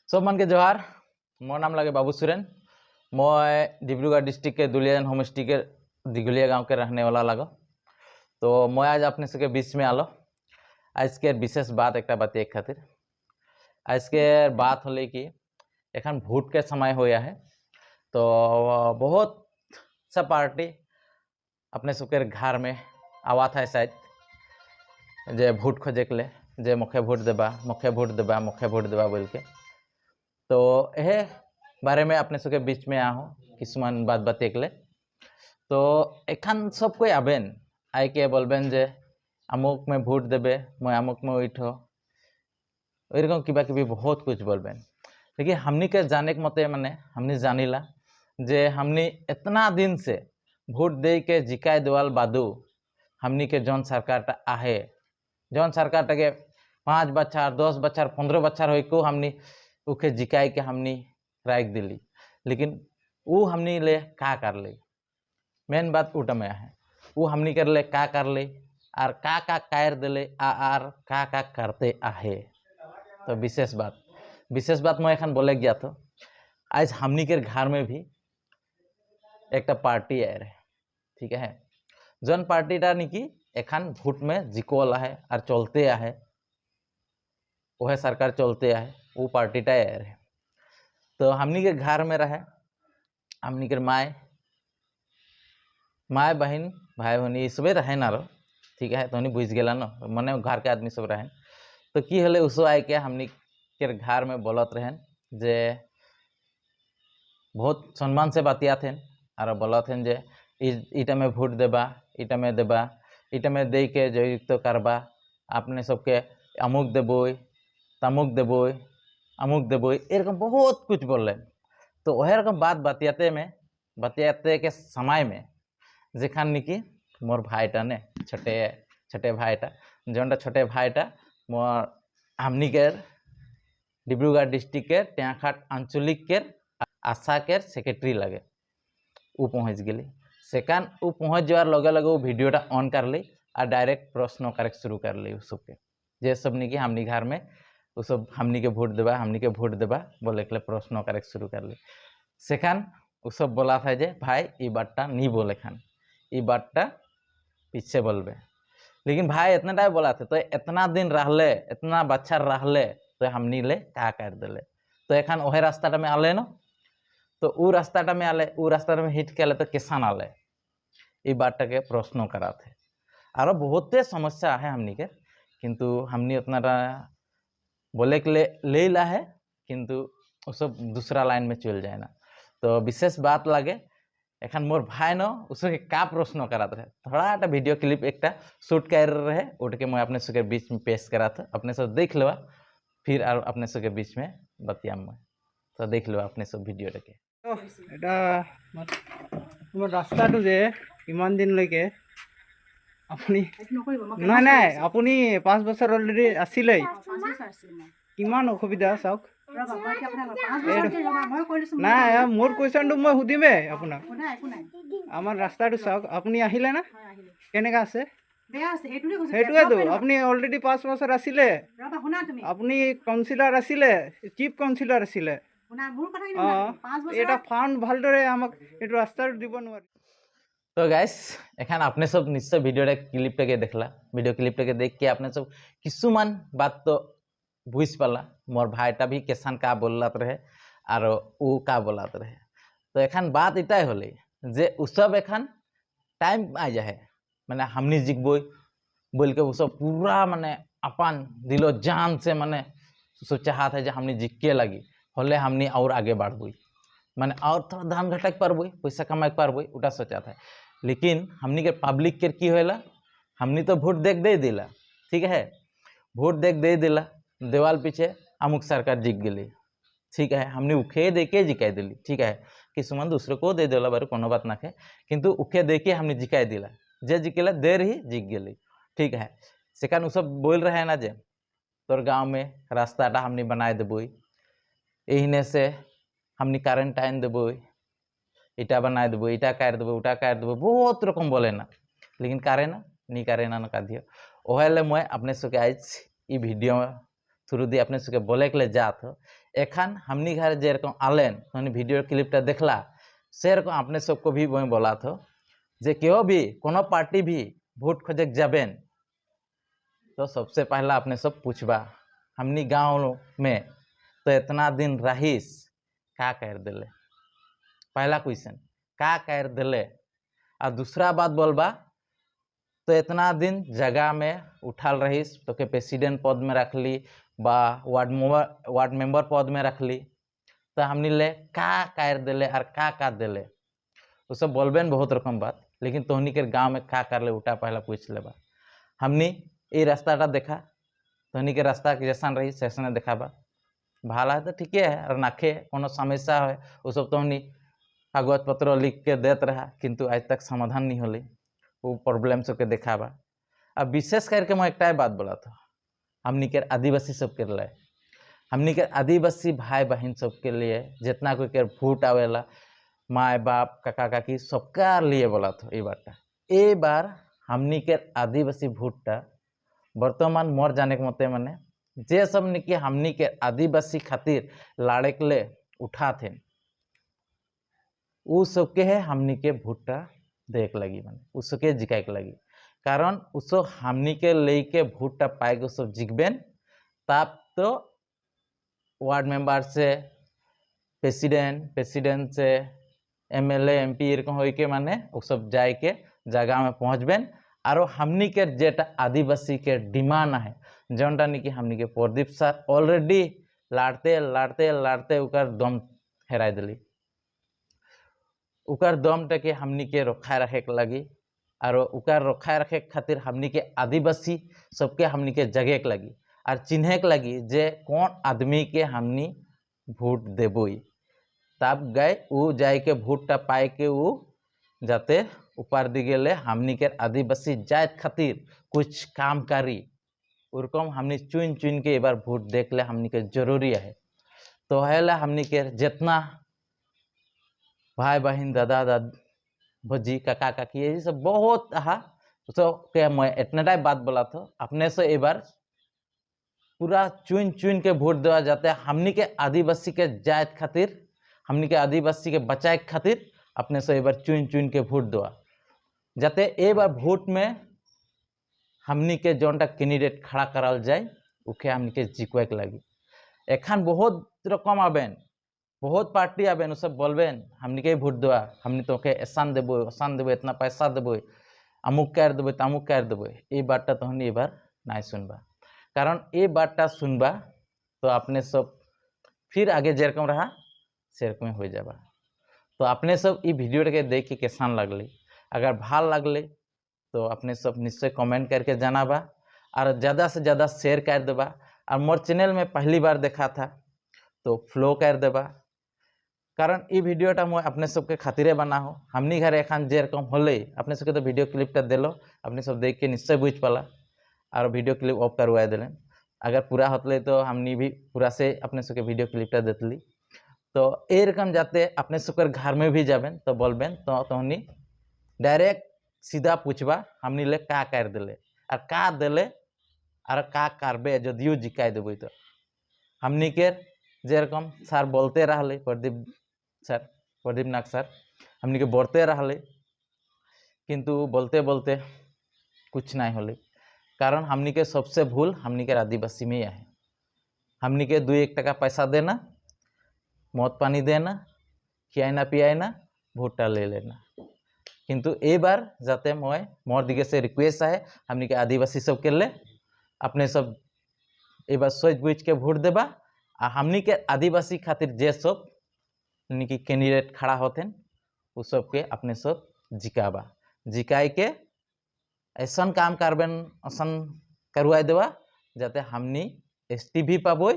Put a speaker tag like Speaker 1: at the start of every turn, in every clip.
Speaker 1: सब मन के जोहार। मोर नाम लगे बाबू सुरेन। मैं डिब्रूगढ़ डिस्ट्रिक्ट के दुलियाजन होमस्टी के दिघलिया गांव के रहने वाला लगो। तो मैं आज अपने सबके बीच में आलो। आज के विशेष बात एक बात एक खातिर आज के बात होले कि एखन भोट के समय होया है। तो बहुत सा पार्टी अपने सबके घर में आवा था शायद जे भोट खोजे के ले जे मुखे भोट देबा मुखे भोट देबा मुखे भोट देबा बोल के। तो यह बारे में अपने सबके बीच में आहो किसुमान बात बाते के ले। तो एखान सब कोई आबेन आई के बोलबेन जे अमुक में भोट देबे मैं अमुक में उठो एरकम किबा किबी बहुत कुछ बोलबेन। लेकिन हमनी के जाने के मते माने हमनी जानिला जे हमनी इतना दिन से भोट दे के जिकाय देवाल बादू हमनी के जौन सरकार आहे जौन सरकार के 5 बच्चर 10 बच्चर 15 बच्चर हो हमनी उके जिकाय के हमनी राइक दिली। लेकिन वो हमनी ले का कर ले मेन बात उटा में है वो हमनी कर ले का कर ले और का कायर दिले आर का करते आहे। तो विशेष बात मैं एखन बोले गया तो आज हमनी के घर में भी एक पार्टी आए रहे। ठीक है जौन पार्टीटा निकी एखन भोट में जिकोल है और चलते आहे वह सरकार चलते आहे वो पार्टीटा आए रहे। तो हमनी के घर में रहे हमनी के माय बहन भाई भनी सबे रहे ना रो। ठीक है तो बुझ गला न मने घर के आदमी सब रहें। तो की हले उसो आए के हमनी के घर में बोलत रहें जे बहुत सम्मान से बतिया थे और बोलत हैं जे इटा में भोट देबा इटा में दे के जयुक्त करबा अपने सबके अमुक देबोई तमुक देबोई अमुक देबोई एरकम बहुत कुछ बोल रहे। तो वह रकम बात बतियाते के समय में जेखान निकी मोर भाईटा ने छोटे भाईटा जोनटा छोटे भाईटा मोर हमनी के डिब्रूगढ़ डिस्ट्रिक्ट के टेंखाट आंचलिक के आशा के सेक्रेटरी लगे वो पहुँच गली। सेकान वो पहुँच जावार लगे लगे वो वीडियोटा ऑन कर ली और डायरेक्ट प्रश्न करे शुरू कर ली उस सबके जे सब निकी हमनी घर में वो सब हमनी के भोट देबा बोले के प्रश्न करे शुरू कर ली। सेखान वो सब बोला था जे भाई ये बातटा नहीं बोले खान ये बातटा पीछे बोलबे। लेकिन भाई इतना टाइम बोला थे तो इतना दिन रहले इतना बच्चा रहले तो हमनी ले का कर दिले। तो एखान वह रास्ता में आले न तो वो रास्ता में हिट के तो किसान आले ये बातटा के प्रश्न करा थे और बहुते समस्या है हमनी के किंतु हमनी उतना बोले के ले ला है किंतु वो सब दूसरा लाइन में चल जाए ना। तो विशेष बात लगे एखन मोर भाई न उसके का प्रश्न करा रहे थोड़ा वीडियो क्लिप एक शूट कर रहे उठ के मैं अपने सबके बीच में पेश करा था अपने सब देख लेवा फिर और अपने सबके बीच में बतिया मैं तो देख लो अपने सब वीडियो के
Speaker 2: এটা তোমাৰ ৰাস্তাটো যে ইমান দিনলৈকে আপুনি নাই নাই আপুনি 5 বছৰ অলৰেডি আছিলেই কিমান অসুবিধা চাওক নাই মোৰ কুৱেশ্যনটো মই সুধিমেই আপোনাক আমাৰ ৰাস্তাটো চাওক আপুনি আহিলে না কেনেকৈ আছে সেইটোৱেতো আপুনি অলৰেডি 5 বছৰ আছিলে আপুনি কাউন্সিলৰ আছিলে চিফ কাউন্সিলৰ আছিলে
Speaker 1: तो गाइस एखान अपने सब निश्चय वीडियो क्लिप देखला वीडियो क्लिप देख के अपने सब किसुमान बात तो बुझ पाला मोर भाईटा भी केसान का बोलत रहे और वो का बोलत रहे। तो एखान बात इटाई होले जे उसब एखान टाइम आ जाए माने हमनी जिकबो बोल के उसब पूरा माने अपन दिलो जान से माने सब चाहत है जे हमनी जिक के लगी होले हमनी और आगे बढ़बई माने और थोड़ा धान घटाक पारबई पैसा कमाए पारबई उटा सोचा था। लेकिन हमनी के पब्लिक के की होला हमनी तो भोट देख दे दिला। ठीक है भोट देख दे दिला देवाल पीछे अमुक सरकार जिक गई। ठीक है हमनी उखे दे के जिकाई दिली। ठीक है किसुमान दूसरे को दे दिला बारे कोनो बात ना है किंतु उखे दे के हमनी जिकाई दिला जे जिकेला देर ही जिक गई। ठीक है सेखान सब बोल रहे हैं ना जे तोर गाँव में रास्ताटा हमनी बनाए देबई यही से हमनी कारेंट आन देव इटा बनाए देव इटा काट देव उटा काट देव बहुत रकम बोले ना लेकिन कारे ना नहीं कारे ना का दियो ओहले मैं अपने सबके आज वीडियो थ्रू दी अपने सबके बोले के लिए जात हो एखान हमनी घर जेरकम आलेन तो भिडियो क्लिपटा देखला सेरकम अपने सबको भी मैं बोला था जे क्यों भी कोनो पार्टी भी भोट खोजक जाबेन तो सबसे पहला अपने सब पूछबा हमनी गांव में तो इतना दिन रहीस का कर दिले, पहला क्वेश्चन का कर दिले। और दूसरा बात बोलबा तो इतना दिन जगह में उठाल रहीस तो के प्रेसिडेंट पद में रख ली बा वार्ड मेंबर पद में रख ली तो हमनी ले का कर दिले और का दिले वो सब बोलबेन बहुत रकम बात, लेकिन तोहनी के गांव में का कर ले उठा पहला पूछ लेबा। हमनी ये रास्ता देखा तोहनी के रास्ता जैसन रही सैसन देखाबा भाला है तो ठीक है और नाखे कोनो समस्या है वो सब तोहनी कागज पत्र लिख के देत रहा किंतु आज तक समाधान नहीं होली वो प्रॉब्लम सबके देखाबा। अब विशेष करके मैं एक बात बोला था हमनी के आदिवासी सबके लिए हमनी के आदिवासी भाई बहन सबके लिए जितना कोई के भोट आवेला माए बाप काका काकी सबका लिए बोला था ये बार हमनी के आदिवासी भोटटा वर्तमान मोर जाने के मते माने जे सब निकी हमनी के आदिवासी खातिर लाड़े के ले उठा थे उ सबके है हमनी के भोटटा देख लगी माने उसके जिकाए के लगी कारण उसो हमनी के लेके भोटटा पाए के सब जिकबेन तब तो वार्ड मेंबर से प्रेसिडेंट से एमएलए एमपी एरकम हो के माने वो सब जाए के जगह में पहुँचबेन और हमनी के जेटा आदिवासी के डिमांड है जोनटा निकी हमनी के प्रदीप सर ऑलरेडी लाड़ते लाड़ते लाड़ते उकर दम हेराय दिली उकर दम टके हमनी के रखा रखे के लगी और उकर रखा रखे खातिर हमनी के आदिवासी सबके हमनी के जगह के लगी और चिन्हे के लगी जे कौन आदमी के हमनी भोट देबोई तब गए वो जाए के भोटटा पाए के वो जाते ऊपर दिगे ले हमनी के आदिवासी जात खातिर कुछ काम करी उरकम हमनी चुन चुन के एक बार भोट देख ले हमनी के जरूरी है। तो है हमनी के जितना भाई बहन दादा भजी काका काकी ये सब बहुत आहा तो क्या मैं इतना बात बोला था अपने से एक बार पूरा चुन चुन के भोट देवा जाते हमनी के आदिवासी के जात खातिर हमनी के आदिवासी के बचाए खातिर अपने से एक बार चुन चुन के भोट देवा जाते एक बार भोट में हमनी के जोनटा कैंडिडेट खड़ा कराल जाए उके हमनी के जिकवे के लगी एखान बहुत रकम आबेन बहुत पार्टी आबेन उ सब बोलबेन हमनी के भोट देवा हमनी तो के एसान देबो इतना पैसा देबो अमुक कर देबो तमुक कर देबो ये बातटा तोहनी एबार नहीं सुनबा कारण ये बातटा सुनबा तो अपने सब फिर आगे जेरकम रहा सेरकम हो जाबा। तो अपने सब ये वीडियो के देख के कैसान लगली अगर भाल लगले तो अपने सब निश्चय कमेंट करके जनाबा और ज़्यादा से ज़्यादा शेयर कर देबा और मोर चैनल में पहली बार देखा था तो फ्लो कर देबा कारण ये वीडियोटा मैं अपने सबके खातिरे बना हो हमनी घर एखान जेरकम होले अपने सबके तो वीडियो क्लिपटा दिलो अपने सब देख के निश्चय बुझ पाला और वीडियो क्लिप ऑफ करवा दिले अगर पूरा होतले तो हमनी भी पूरा से अपने सबके वीडियो क्लिपटा देतली तो एरकम जाते अपने सबके घर में भी जाबेन तो बोलबेन तो तोहनी डायरेक्ट सीधा पूछबा हमनी ले का कर दिले और का दिले और का करबे जदियो जिकाय देबो तो हमनी के जेरकम सर बोलते रहले प्रदीप नाग सर हमनी के बोलते रहले किंतु बोलते बोलते कुछ नहीं होले कारण हमनी के सबसे भूल हमनी के आदिवासी में है हमनी के 2-1 टका पैसा देना मौत पानी देना खियाना पियाना भोटा ले लेना किंतु ए बार जाते मैं मोर दिगे से रिक्वेस्ट है हमनी के आदिवासी सब के ले अपने सब ए बार सोच बुझ के भोट देबा आ हमनी के आदिवासी खातिर जे सब निकी कैंडिडेट खड़ा होते उ सब के अपने सब जिकाबा जिकाई के ऐसा काम करबेन ऐसा करवाई देवा जाते हमनी एसटी भी पाबो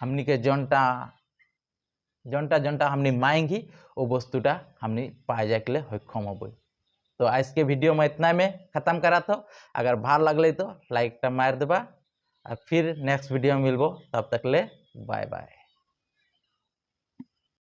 Speaker 1: हमनी के जनता हमनी मांगी वो वस्तुटा हमनी पाए जाए के लिए सक्षम हब। तो आज के वीडियो में इतना में ख़त्म करा था अगर भाल लगले तो लाइक मार देबा और फिर नेक्स्ट वीडियो में मिलबो तब तक ले बाय बाय।